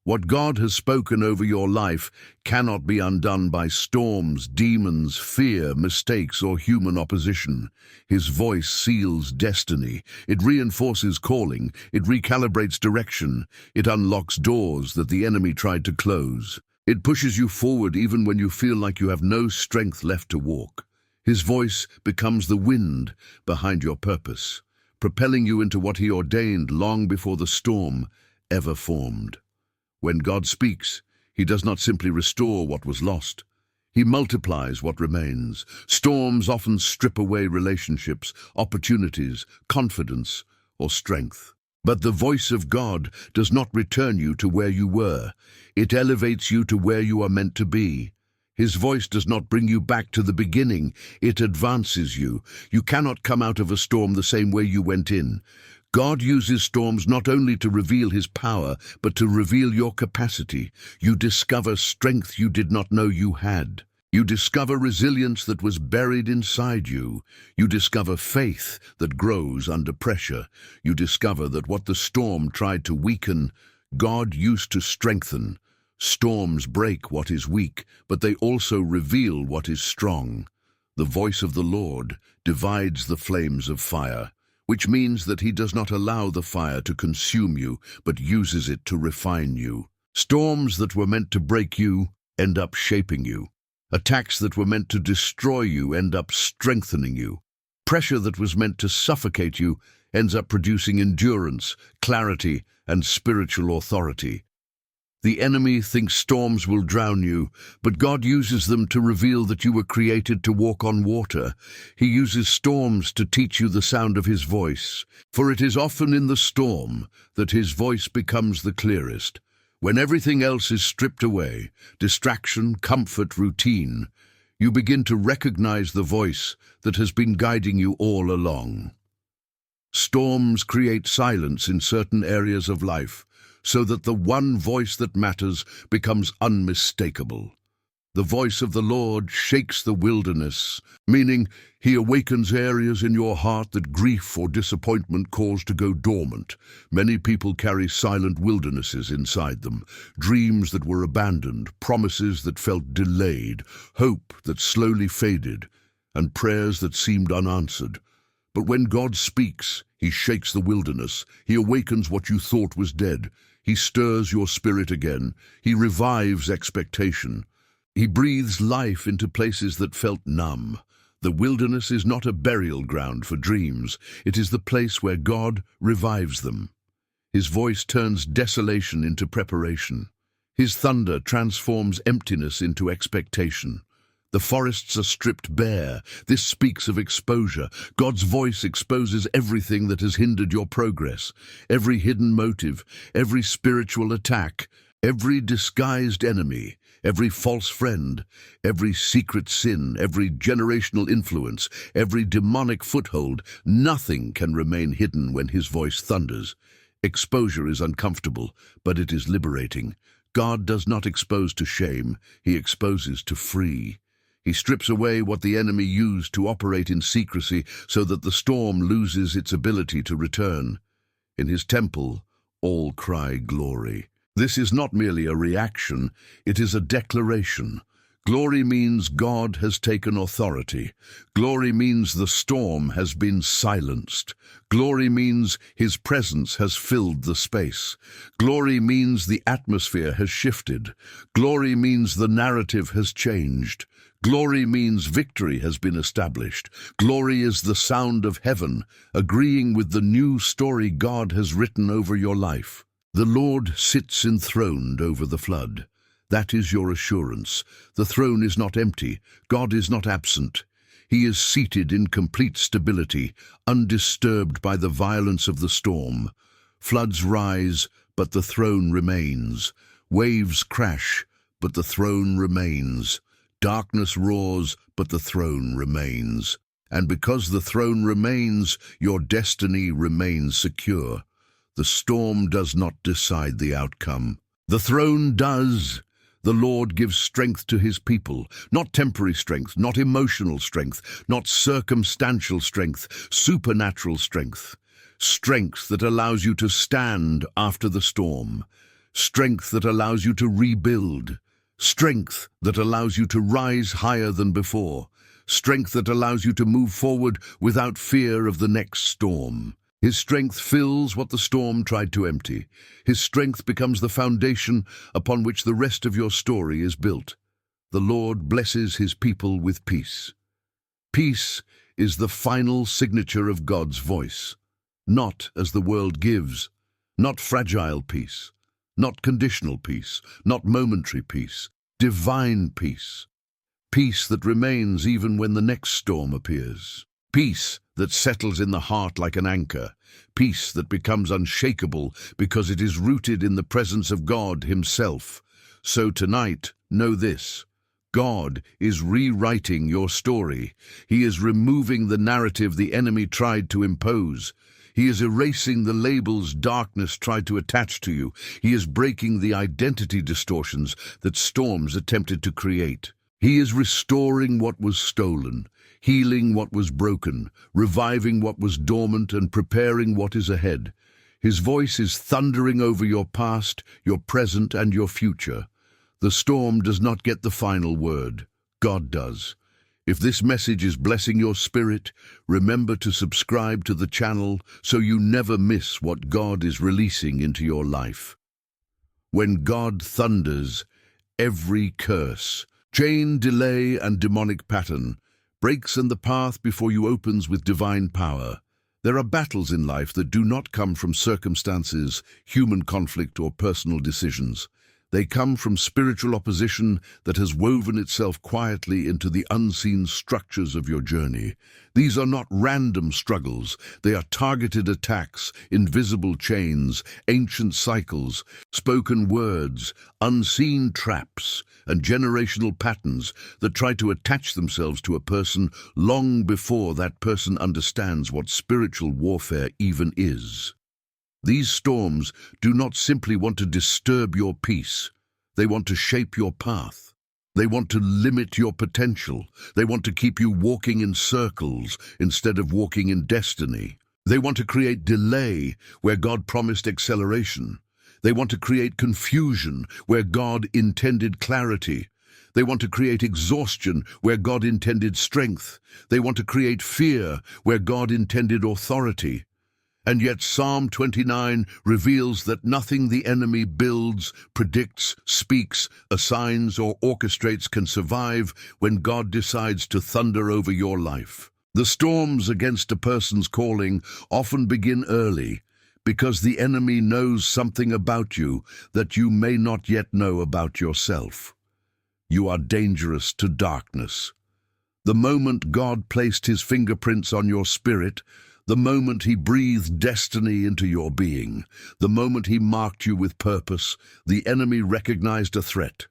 What God has spoken over your life cannot be undone by storms, demons, fear, mistakes, or human opposition. His voice seals destiny. It reinforces calling. It recalibrates direction. It unlocks doors that the enemy tried to close. It pushes you forward even when you feel like you have no strength left to walk. His voice becomes the wind behind your purpose, propelling you into what He ordained long before the storm ever formed. When God speaks, He does not simply restore what was lost. He multiplies what remains. Storms often strip away relationships, opportunities, confidence, or strength. But the voice of God does not return you to where you were. It elevates you to where you are meant to be. His voice does not bring you back to the beginning. It advances you. You cannot come out of a storm the same way you went in. God uses storms not only to reveal His power, but to reveal your capacity. You discover strength you did not know you had. You discover resilience that was buried inside you. You discover faith that grows under pressure. You discover that what the storm tried to weaken, God used to strengthen. Storms break what is weak, but they also reveal what is strong. The voice of the Lord divides the flames of fire, which means that He does not allow the fire to consume you, but uses it to refine you. Storms that were meant to break you end up shaping you. Attacks that were meant to destroy you end up strengthening you. Pressure that was meant to suffocate you ends up producing endurance, clarity, and spiritual authority. The enemy thinks storms will drown you, but God uses them to reveal that you were created to walk on water. He uses storms to teach you the sound of His voice, for it is often in the storm that His voice becomes the clearest. When everything else is stripped away, distraction, comfort, routine, you begin to recognize the voice that has been guiding you all along. Storms create silence in certain areas of life, so that the one voice that matters becomes unmistakable. The voice of the Lord shakes the wilderness, meaning He awakens areas in your heart that grief or disappointment caused to go dormant. Many people carry silent wildernesses inside them, dreams that were abandoned, promises that felt delayed, hope that slowly faded, and prayers that seemed unanswered. But when God speaks, He shakes the wilderness. He awakens what you thought was dead. He stirs your spirit again. He revives expectation. He breathes life into places that felt numb. The wilderness is not a burial ground for dreams. It is the place where God revives them. His voice turns desolation into preparation. His thunder transforms emptiness into expectation. The forests are stripped bare. This speaks of exposure. God's voice exposes everything that has hindered your progress, every hidden motive, every spiritual attack, every disguised enemy, every false friend, every secret sin, every generational influence, every demonic foothold. Nothing can remain hidden when His voice thunders. Exposure is uncomfortable, but it is liberating. God does not expose to shame. He exposes to free. He strips away what the enemy used to operate in secrecy so that the storm loses its ability to return. In His temple, all cry glory. This is not merely a reaction, it is a declaration. Glory means God has taken authority. Glory means the storm has been silenced. Glory means His presence has filled the space. Glory means the atmosphere has shifted. Glory means the narrative has changed. Glory means victory has been established. Glory is the sound of heaven, agreeing with the new story God has written over your life. The Lord sits enthroned over the flood. That is your assurance. The throne is not empty. God is not absent. He is seated in complete stability, undisturbed by the violence of the storm. Floods rise, but the throne remains. Waves crash, but the throne remains. Darkness roars, but the throne remains. And because the throne remains, your destiny remains secure. The storm does not decide the outcome. The throne does. The Lord gives strength to His people, not temporary strength, not emotional strength, not circumstantial strength, supernatural strength. Strength that allows you to stand after the storm. Strength that allows you to rebuild. Strength that allows you to rise higher than before. Strength that allows you to move forward without fear of the next storm. His strength fills what the storm tried to empty. His strength becomes the foundation upon which the rest of your story is built. The Lord blesses His people with peace. Peace is the final signature of God's voice, not as the world gives, not fragile peace, not conditional peace, not momentary peace, divine peace. Peace that remains even when the next storm appears. Peace that settles in the heart like an anchor. Peace that becomes unshakable because it is rooted in the presence of God Himself. So tonight, know this. God is rewriting your story. He is removing the narrative the enemy tried to impose. He is erasing the labels darkness tried to attach to you. He is breaking the identity distortions that storms attempted to create. He is restoring what was stolen, healing what was broken, reviving what was dormant, and preparing what is ahead. His voice is thundering over your past, your present, and your future. The storm does not get the final word. God does. If this message is blessing your spirit, remember to subscribe to the channel so you never miss what God is releasing into your life. When God thunders, every curse, chain, delay, and demonic pattern breaks and the path before you opens with divine power. There are battles in life that do not come from circumstances, human conflict, or personal decisions. They come from spiritual opposition that has woven itself quietly into the unseen structures of your journey. These are not random struggles. They are targeted attacks, invisible chains, ancient cycles, spoken words, unseen traps, and generational patterns that try to attach themselves to a person long before that person understands what spiritual warfare even is. These storms do not simply want to disturb your peace. They want to shape your path. They want to limit your potential. They want to keep you walking in circles instead of walking in destiny. They want to create delay where God promised acceleration. They want to create confusion where God intended clarity. They want to create exhaustion where God intended strength. They want to create fear where God intended authority. And yet Psalm 29 reveals that nothing the enemy builds, predicts, speaks, assigns, or orchestrates can survive when God decides to thunder over your life. The storms against a person's calling often begin early because the enemy knows something about you that you may not yet know about yourself. You are dangerous to darkness. The moment God placed His fingerprints on your spirit, the moment He breathed destiny into your being, the moment He marked you with purpose, the enemy recognized a threat.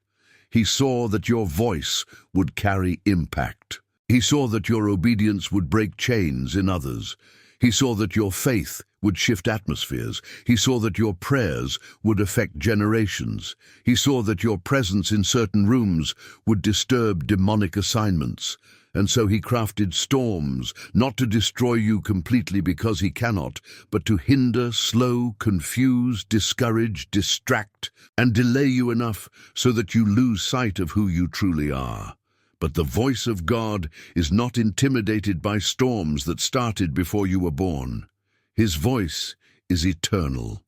He saw that your voice would carry impact. He saw that your obedience would break chains in others. He saw that your faith would shift atmospheres. He saw that your prayers would affect generations. He saw that your presence in certain rooms would disturb demonic assignments. And so he crafted storms, not to destroy you completely because he cannot, but to hinder, slow, confuse, discourage, distract, and delay you enough so that you lose sight of who you truly are. But the voice of God is not intimidated by storms that started before you were born. His voice is eternal.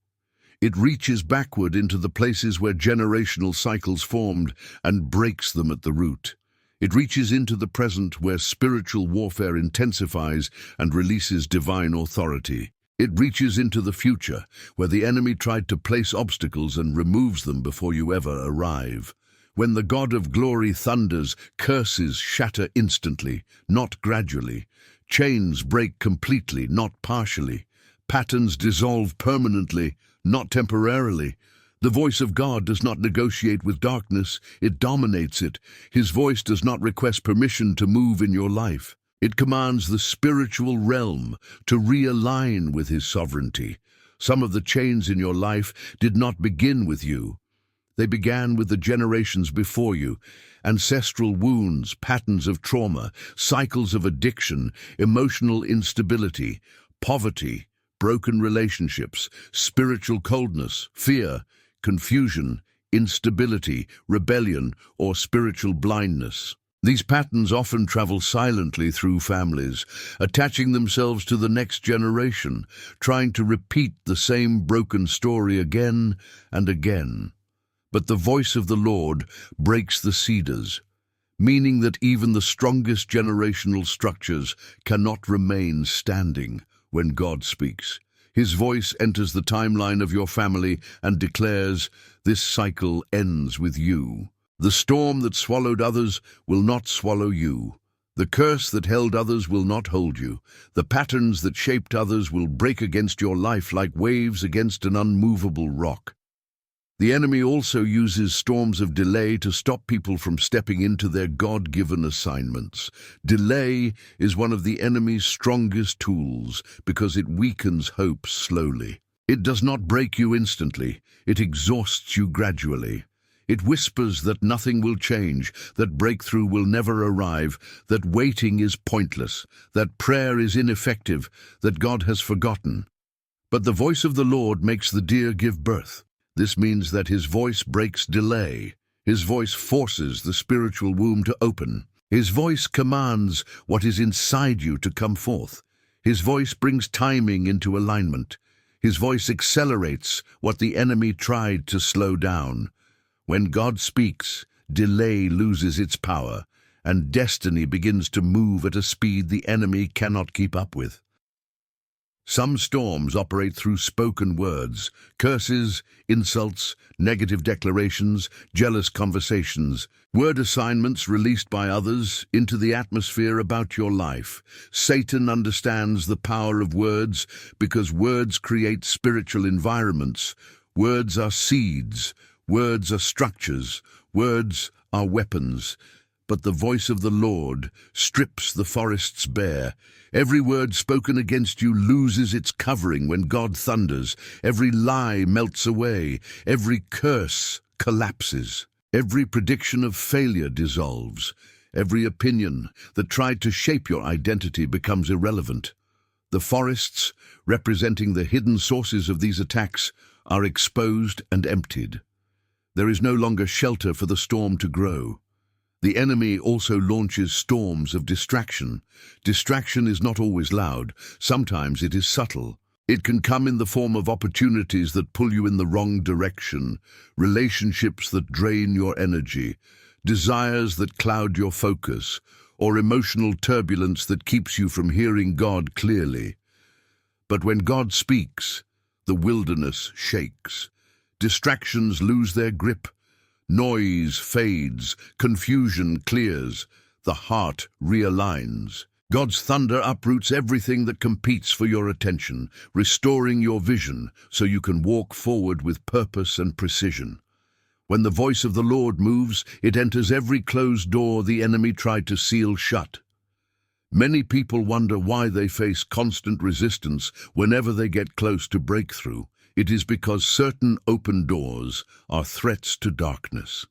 It reaches backward into the places where generational cycles formed and breaks them at the root. It reaches into the present where spiritual warfare intensifies and releases divine authority. It reaches into the future where the enemy tried to place obstacles and removes them before you ever arrive. When the God of glory thunders, curses shatter instantly, not gradually. Chains break completely, not partially. Patterns dissolve permanently, not temporarily. The voice of God does not negotiate with darkness, it dominates it. His voice does not request permission to move in your life. It commands the spiritual realm to realign with his sovereignty. Some of the chains in your life did not begin with you. They began with the generations before you. Ancestral wounds, patterns of trauma, cycles of addiction, emotional instability, poverty, broken relationships, spiritual coldness, fear, confusion, instability, rebellion, or spiritual blindness. These patterns often travel silently through families, attaching themselves to the next generation, trying to repeat the same broken story again and again. But the voice of the Lord breaks the cedars, meaning that even the strongest generational structures cannot remain standing when God speaks. His voice enters the timeline of your family and declares, "This cycle ends with you." The storm that swallowed others will not swallow you. The curse that held others will not hold you. The patterns that shaped others will break against your life like waves against an unmovable rock. The enemy also uses storms of delay to stop people from stepping into their God-given assignments. Delay is one of the enemy's strongest tools because it weakens hope slowly. It does not break you instantly. It exhausts you gradually. It whispers that nothing will change, that breakthrough will never arrive, that waiting is pointless, that prayer is ineffective, that God has forgotten. But the voice of the Lord makes the deer give birth. This means that his voice breaks delay. His voice forces the spiritual womb to open. His voice commands what is inside you to come forth. His voice brings timing into alignment. His voice accelerates what the enemy tried to slow down. When God speaks, delay loses its power, and destiny begins to move at a speed the enemy cannot keep up with. Some storms operate through spoken words, curses, insults, negative declarations, jealous conversations, word assignments released by others into the atmosphere about your life. Satan understands the power of words because words create spiritual environments. Words are seeds, words are structures, words are weapons. But the voice of the Lord strips the forests bare. Every word spoken against you loses its covering when God thunders. Every lie melts away. Every curse collapses. Every prediction of failure dissolves. Every opinion that tried to shape your identity becomes irrelevant. The forests, representing the hidden sources of these attacks, are exposed and emptied. There is no longer shelter for the storm to grow. The enemy also launches storms of distraction. Distraction is not always loud. Sometimes it is subtle. It can come in the form of opportunities that pull you in the wrong direction, relationships that drain your energy, desires that cloud your focus, or emotional turbulence that keeps you from hearing God clearly. But when God speaks, the wilderness shakes. Distractions lose their grip. Noise fades, confusion clears, the heart realigns. God's thunder uproots everything that competes for your attention, restoring your vision so you can walk forward with purpose and precision. When the voice of the Lord moves, it enters every closed door the enemy tried to seal shut. Many people wonder why they face constant resistance whenever they get close to breakthrough. It is because certain open doors are threats to darkness.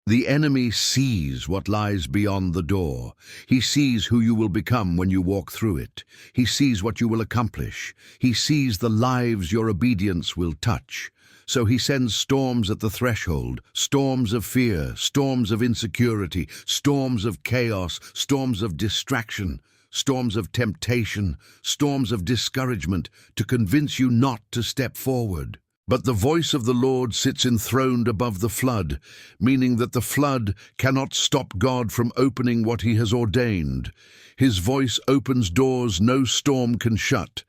The enemy sees what lies beyond the door. He sees who you will become when you walk through it. He sees what you will accomplish. He sees the lives your obedience will touch. So he sends storms at the threshold, storms of fear, storms of insecurity, storms of chaos, storms of distraction, storms of temptation, storms of discouragement, to convince you not to step forward. But the voice of the Lord sits enthroned above the flood, meaning that the flood cannot stop God from opening what he has ordained. His voice opens doors no storm can shut.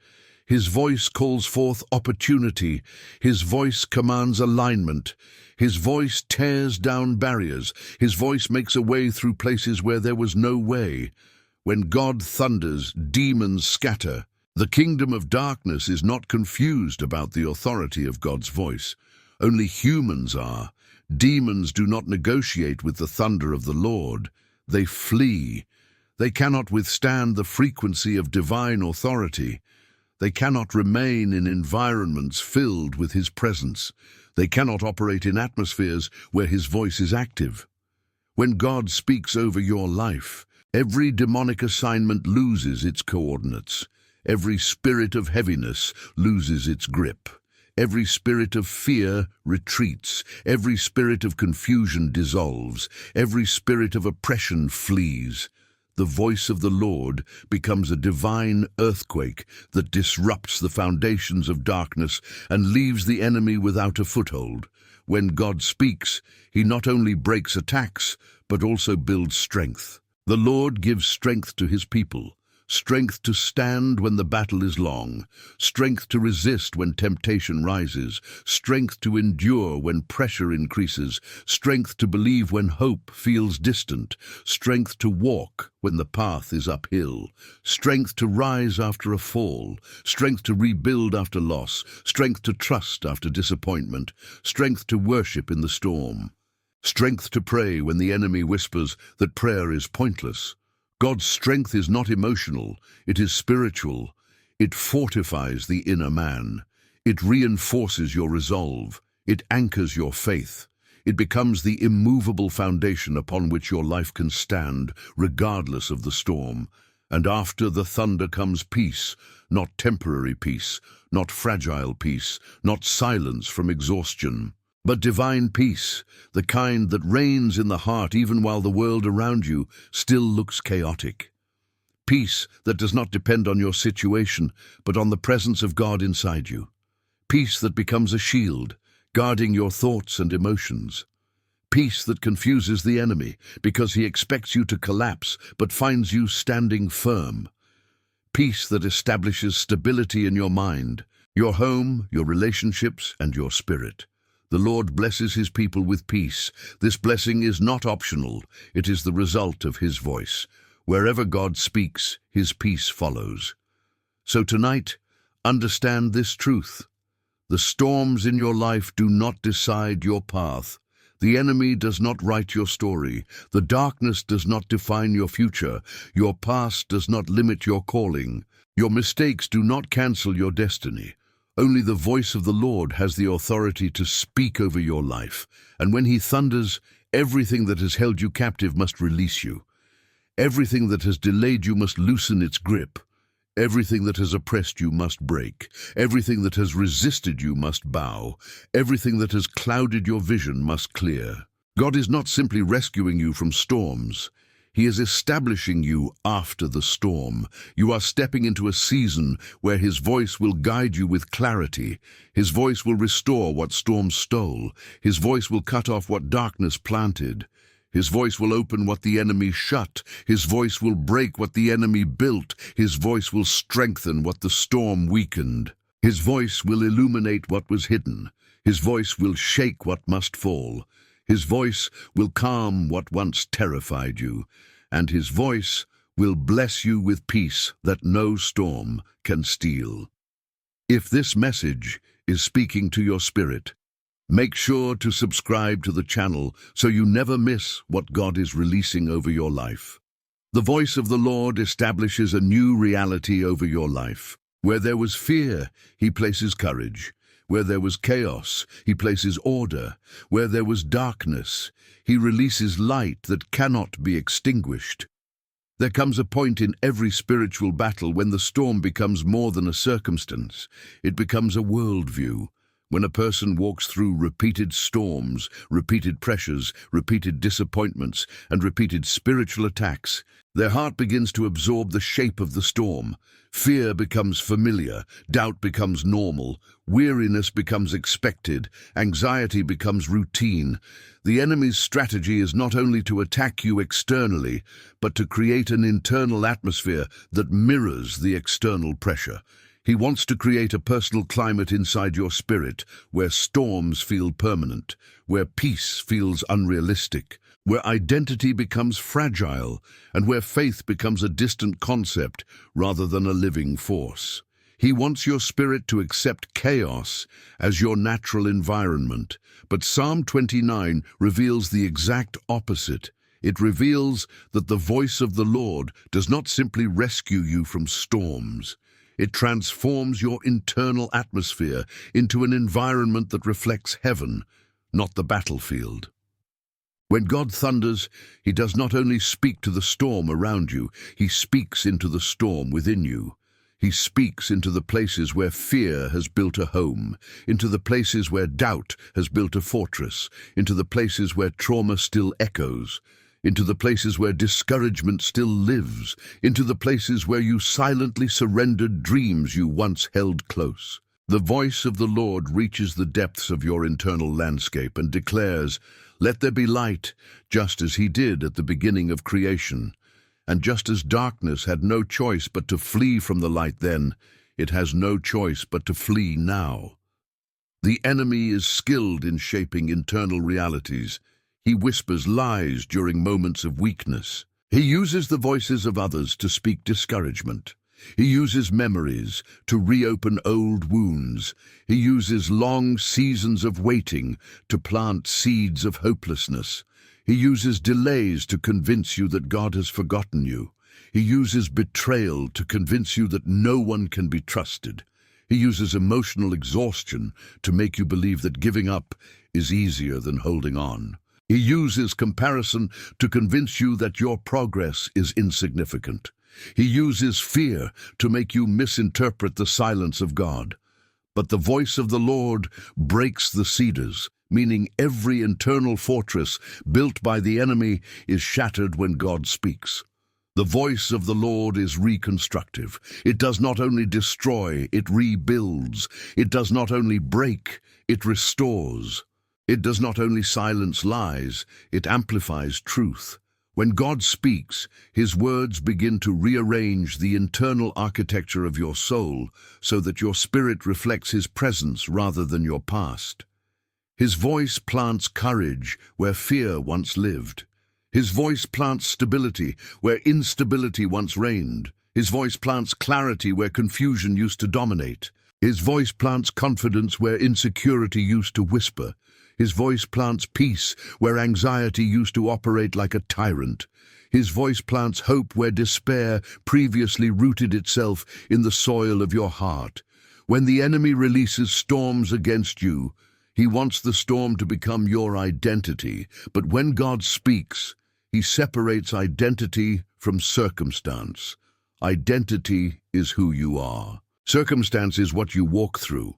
His voice calls forth opportunity. His voice commands alignment. His voice tears down barriers. His voice makes a way through places where there was no way. When God thunders, demons scatter. The kingdom of darkness is not confused about the authority of God's voice. Only humans are. Demons do not negotiate with the thunder of the Lord. They flee. They cannot withstand the frequency of divine authority. They cannot remain in environments filled with his presence. They cannot operate in atmospheres where his voice is active. When God speaks over your life, every demonic assignment loses its coordinates. Every spirit of heaviness loses its grip. Every spirit of fear retreats. Every spirit of confusion dissolves. Every spirit of oppression flees. The voice of the Lord becomes a divine earthquake that disrupts the foundations of darkness and leaves the enemy without a foothold. When God speaks, he not only breaks attacks, but also builds strength. The Lord gives strength to his people. Strength to stand when the battle is long, strength to resist when temptation rises, strength to endure when pressure increases, strength to believe when hope feels distant, strength to walk when the path is uphill, strength to rise after a fall, strength to rebuild after loss, strength to trust after disappointment, strength to worship in the storm, strength to pray when the enemy whispers that prayer is pointless. God's strength is not emotional, it is spiritual. It fortifies the inner man. It reinforces your resolve. It anchors your faith. It becomes the immovable foundation upon which your life can stand, regardless of the storm. And after the thunder comes peace, not temporary peace, not fragile peace, not silence from exhaustion, but divine peace, the kind that reigns in the heart even while the world around you still looks chaotic. Peace that does not depend on your situation, but on the presence of God inside you. Peace that becomes a shield, guarding your thoughts and emotions. Peace that confuses the enemy, because he expects you to collapse, but finds you standing firm. Peace that establishes stability in your mind, your home, your relationships, and your spirit. The Lord blesses his people with peace. This blessing is not optional. It is the result of his voice. Wherever God speaks, his peace follows. So tonight, understand this truth. The storms in your life do not decide your path. The enemy does not write your story. The darkness does not define your future. Your past does not limit your calling. Your mistakes do not cancel your destiny. Only the voice of the Lord has the authority to speak over your life. And when he thunders, everything that has held you captive must release you. Everything that has delayed you must loosen its grip. Everything that has oppressed you must break. Everything that has resisted you must bow. Everything that has clouded your vision must clear. God is not simply rescuing you from storms. He is establishing you after the storm. You are stepping into a season where his voice will guide you with clarity. His voice will restore what storms stole. His voice will cut off what darkness planted. His voice will open what the enemy shut. His voice will break what the enemy built. His voice will strengthen what the storm weakened. His voice will illuminate what was hidden. His voice will shake what must fall. His voice will calm what once terrified you. And his voice will bless you with peace that no storm can steal. If this message is speaking to your spirit, make sure to subscribe to the channel so you never miss what God is releasing over your life. The voice of the Lord establishes a new reality over your life. Where there was fear, he places courage. Where there was chaos, he places order. Where there was darkness, he releases light that cannot be extinguished. There comes a point in every spiritual battle when the storm becomes more than a circumstance. It becomes a worldview. When a person walks through repeated storms, repeated pressures, repeated disappointments, and repeated spiritual attacks, their heart begins to absorb the shape of the storm. Fear becomes familiar, doubt becomes normal, weariness becomes expected, anxiety becomes routine. The enemy's strategy is not only to attack you externally, but to create an internal atmosphere that mirrors the external pressure. He wants to create a personal climate inside your spirit where storms feel permanent, where peace feels unrealistic, where identity becomes fragile, and where faith becomes a distant concept rather than a living force. He wants your spirit to accept chaos as your natural environment, but Psalm 29 reveals the exact opposite. It reveals that the voice of the Lord does not simply rescue you from storms. It transforms your internal atmosphere into an environment that reflects heaven, not the battlefield. When God thunders, he does not only speak to the storm around you, he speaks into the storm within you. He speaks into the places where fear has built a home, into the places where doubt has built a fortress, into the places where trauma still echoes, into the places where discouragement still lives, into the places where you silently surrendered dreams you once held close. The voice of the Lord reaches the depths of your internal landscape and declares, "Let there be light," just as he did at the beginning of creation. And just as darkness had no choice but to flee from the light then, it has no choice but to flee now. The enemy is skilled in shaping internal realities. He whispers lies during moments of weakness. He uses the voices of others to speak discouragement. He uses memories to reopen old wounds. He uses long seasons of waiting to plant seeds of hopelessness. He uses delays to convince you that God has forgotten you. He uses betrayal to convince you that no one can be trusted. He uses emotional exhaustion to make you believe that giving up is easier than holding on. He uses comparison to convince you that your progress is insignificant. He uses fear to make you misinterpret the silence of God. But the voice of the Lord breaks the cedars, meaning every internal fortress built by the enemy is shattered when God speaks. The voice of the Lord is reconstructive. It does not only destroy, it rebuilds. It does not only break, it restores. It does not only silence lies, it amplifies truth. When God speaks, his words begin to rearrange the internal architecture of your soul so that your spirit reflects his presence rather than your past. His voice plants courage where fear once lived. His voice plants stability where instability once reigned. His voice plants clarity where confusion used to dominate. His voice plants confidence where insecurity used to whisper. His voice plants peace where anxiety used to operate like a tyrant. His voice plants hope where despair previously rooted itself in the soil of your heart. When the enemy releases storms against you, he wants the storm to become your identity. But when God speaks, he separates identity from circumstance. Identity is who you are. Circumstance is what you walk through.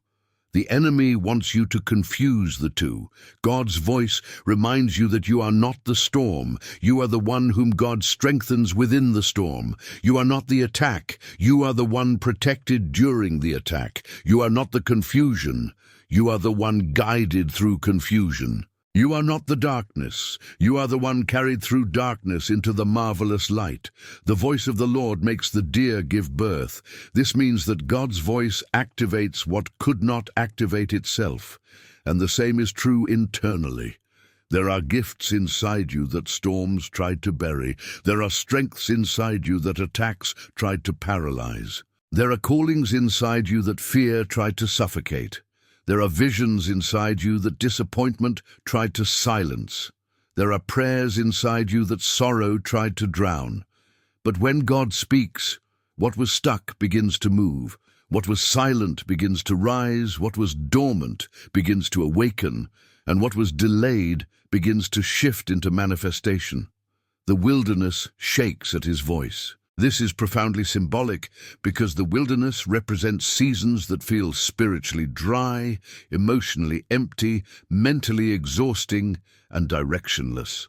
The enemy wants you to confuse the two. God's voice reminds you that you are not the storm. You are the one whom God strengthens within the storm. You are not the attack. You are the one protected during the attack. You are not the confusion. You are the one guided through confusion. You are not the darkness. You are the one carried through darkness into the marvelous light. The voice of the Lord makes the deer give birth. This means that God's voice activates what could not activate itself. And the same is true internally. There are gifts inside you that storms tried to bury. There are strengths inside you that attacks tried to paralyze. There are callings inside you that fear tried to suffocate. There are visions inside you that disappointment tried to silence. There are prayers inside you that sorrow tried to drown. But when God speaks, what was stuck begins to move. What was silent begins to rise, what was dormant begins to awaken, and what was delayed begins to shift into manifestation. The wilderness shakes at his voice. This is profoundly symbolic because the wilderness represents seasons that feel spiritually dry, emotionally empty, mentally exhausting, and directionless.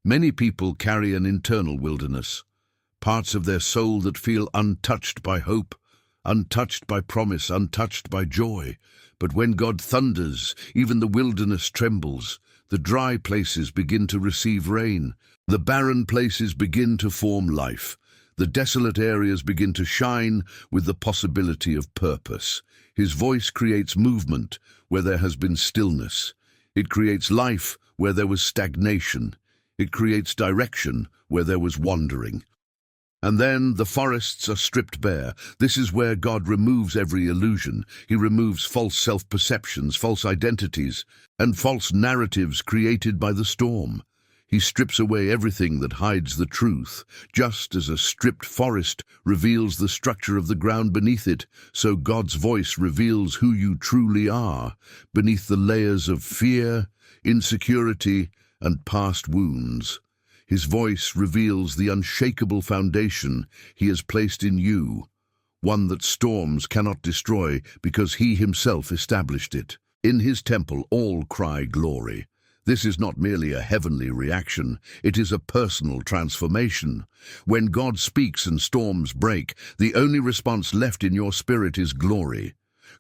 Many people carry an internal wilderness, parts of their soul that feel untouched by hope, untouched by promise, untouched by joy. But when God thunders, even the wilderness trembles. The dry places begin to receive rain. The barren places begin to form life. The desolate areas begin to shine with the possibility of purpose. His voice creates movement where there has been stillness. It creates life where there was stagnation. It creates direction where there was wandering. And then the forests are stripped bare. This is where God removes every illusion. He removes false self-perceptions, false identities, and false narratives created by the storm. He strips away everything that hides the truth. Just as a stripped forest reveals the structure of the ground beneath it, so God's voice reveals who you truly are, beneath the layers of fear, insecurity, and past wounds. His voice reveals the unshakable foundation he has placed in you, one that storms cannot destroy because he himself established it. In his temple all cry glory. This is not merely a heavenly reaction, it is a personal transformation. When God speaks and storms break, the only response left in your spirit is glory.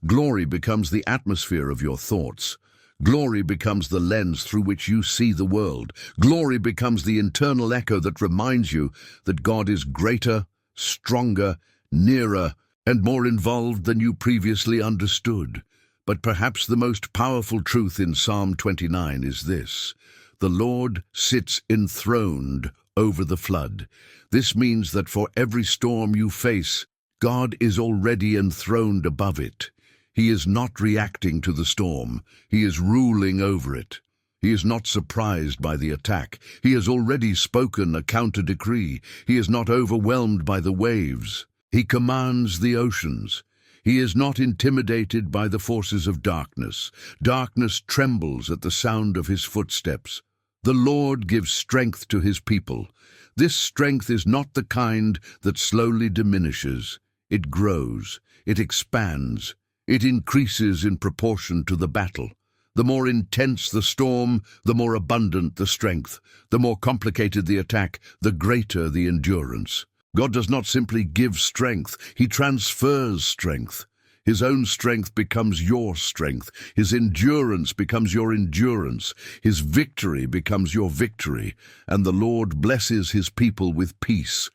Glory becomes the atmosphere of your thoughts. Glory becomes the lens through which you see the world. Glory becomes the internal echo that reminds you that God is greater, stronger, nearer, and more involved than you previously understood. But perhaps the most powerful truth in Psalm 29 is this: the Lord sits enthroned over the flood. This means that for every storm you face, God is already enthroned above it. He is not reacting to the storm. He is ruling over it. He is not surprised by the attack. He has already spoken a counter-decree. He is not overwhelmed by the waves. He commands the oceans. He is not intimidated by the forces of darkness. Darkness trembles at the sound of his footsteps. The Lord gives strength to his people. This strength is not the kind that slowly diminishes. It grows. It expands. It increases in proportion to the battle. The more intense the storm, the more abundant the strength. The more complicated the attack, the greater the endurance. God does not simply give strength, he transfers strength. His own strength becomes your strength. His endurance becomes your endurance. His victory becomes your victory. And the Lord blesses his people with peace.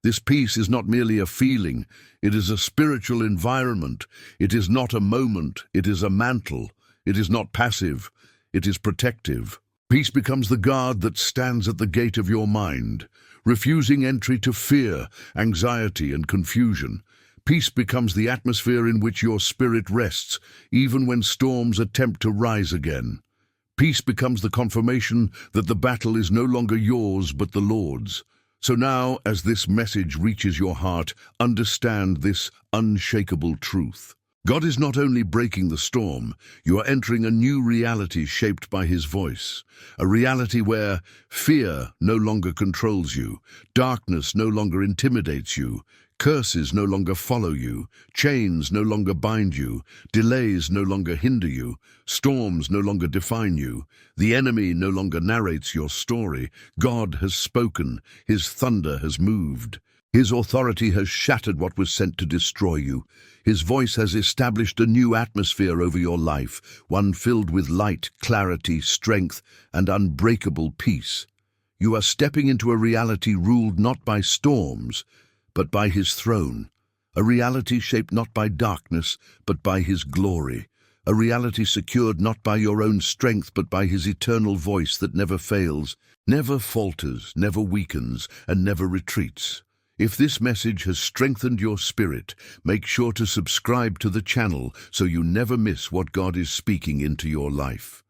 This peace is not merely a feeling, it is a spiritual environment. It is not a moment, it is a mantle. It is not passive, it is protective. Peace becomes the guard that stands at the gate of your mind, refusing entry to fear, anxiety, and confusion. Peace becomes the atmosphere in which your spirit rests, even when storms attempt to rise again. Peace becomes the confirmation that the battle is no longer yours but the Lord's. So now, as this message reaches your heart, understand this unshakable truth. God is not only breaking the storm, you are entering a new reality shaped by his voice. A reality where fear no longer controls you, darkness no longer intimidates you, curses no longer follow you, chains no longer bind you, delays no longer hinder you, storms no longer define you, the enemy no longer narrates your story. God has spoken, his thunder has moved. His authority has shattered what was sent to destroy you. His voice has established a new atmosphere over your life, one filled with light, clarity, strength, and unbreakable peace. You are stepping into a reality ruled not by storms, but by his throne, a reality shaped not by darkness, but by his glory, a reality secured not by your own strength, but by his eternal voice that never fails, never falters, never weakens, and never retreats. If this message has strengthened your spirit, make sure to subscribe to the channel so you never miss what God is speaking into your life.